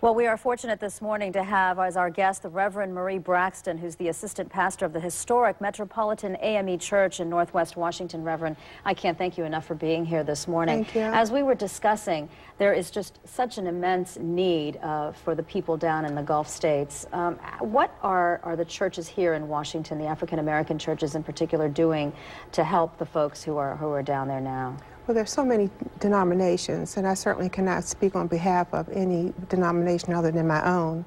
Well, we are fortunate this morning to have as our guest the Reverend Marie Braxton, who's the assistant pastor of the historic Metropolitan AME Church in Northwest Washington. Reverend, I can't thank you enough for being here this morning. Thank you. As we were discussing, there is just such an immense need for the people down in the Gulf states. What are the churches here in Washington, the African-American churches in particular, doing to help the folks who are down there now? Well, there's so many denominations, and I certainly cannot speak on behalf of any denomination other than my own.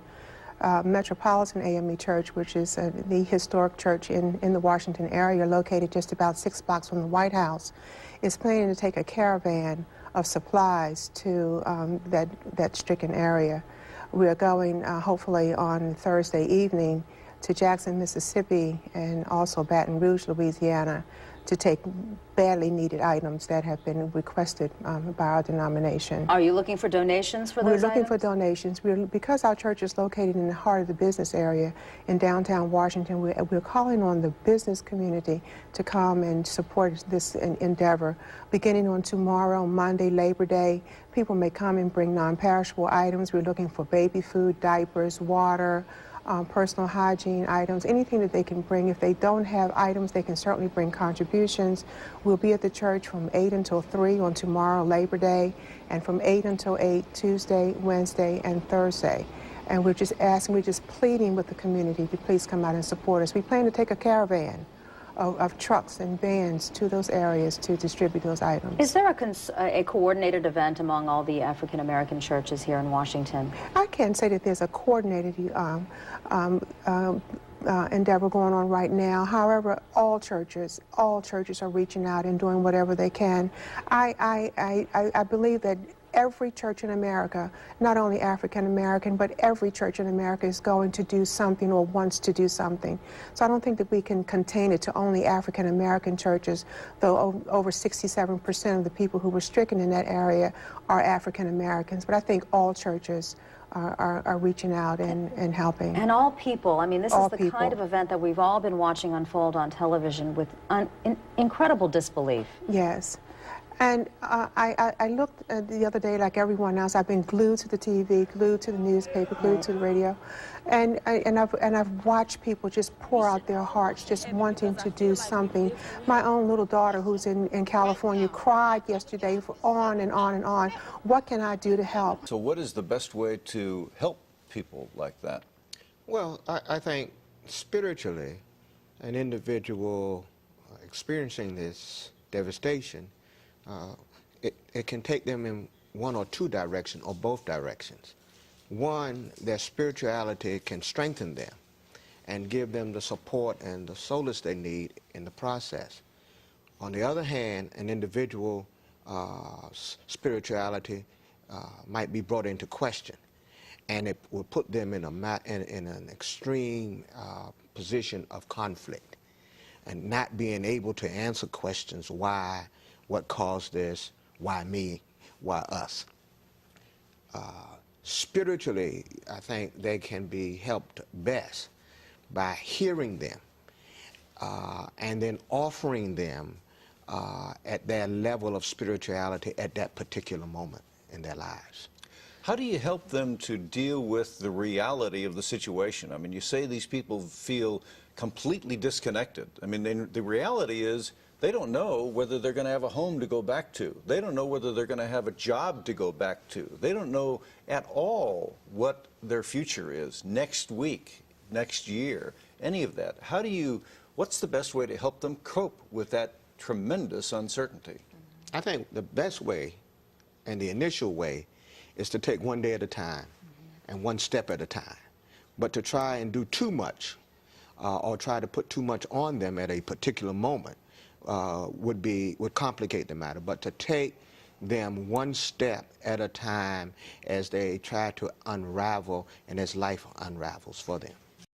Metropolitan AME Church, which is the historic church in the Washington area, located just about 6 blocks from the White House, is planning to take a caravan of supplies to that stricken area. We are going, hopefully, on Thursday evening to Jackson, Mississippi, and also Baton Rouge, Louisiana, to take badly needed items that have been requested by our denomination. Are you looking for donations for those items? We're looking for donations. Because our church is located in the heart of the business area in downtown Washington, we're calling on the business community to come and support this endeavor. Beginning on tomorrow, Monday, Labor Day, people may come and bring non-perishable items. We're looking for baby food, diapers, water, personal hygiene items, anything that they can bring. If they don't have items, they can certainly bring contributions. We'll be at the church from 8 until 3 on tomorrow, Labor Day, and from 8 until 8 Tuesday, Wednesday, and Thursday. And we're just pleading with the community to please come out and support us. We plan to take a caravan of trucks and vans to those areas to distribute those items. Is there a coordinated event among all the African-American churches here in Washington? I can't say that there's a coordinated endeavor going on right now. However, all churches are reaching out and doing whatever they can. I believe that every church in America, not only African American, but every church in America is going to do something or wants to do something. So I don't think that we can contain it to only African American churches, though over 67% of the people who were stricken in that area are African Americans. But I think all churches are reaching out and helping. And all people. I mean, this all is the people. kind of event that we've all been watching unfold on television with incredible disbelief. Yes. And I looked the other day, like everyone else. I've been glued to the TV, glued to the newspaper, glued to the radio, and I've watched people just pour out their hearts, just wanting to do something. My own little daughter, who's in California, cried yesterday for on and on and on. What can I do to help? So what is the best way to help people like that? Well, I think spiritually, an individual experiencing this devastation, it can take them in one or two directions or both directions. One, their spirituality can strengthen them and give them the support and the solace they need in the process. On the other hand, an individual spirituality might be brought into question, and it will put them in an extreme position of conflict and not being able to answer questions: why, what caused this, why me, why us. Spiritually, I think they can be helped best by hearing them and then offering them at their level of spirituality at that particular moment in their lives. How do you help them to deal with the reality of the situation? I mean, you say these people feel completely disconnected. I mean, the reality is they don't know whether they're going to have a home to go back to. They don't know whether they're going to have a job to go back to. They don't know at all what their future is next week, next year, any of that. What's the best way to help them cope with that tremendous uncertainty? I think the best way and the initial way is to take one day at a time and one step at a time. But to try and do too much or try to put too much on them at a particular moment would complicate the matter. But to take them one step at a time as they try to unravel and as life unravels for them.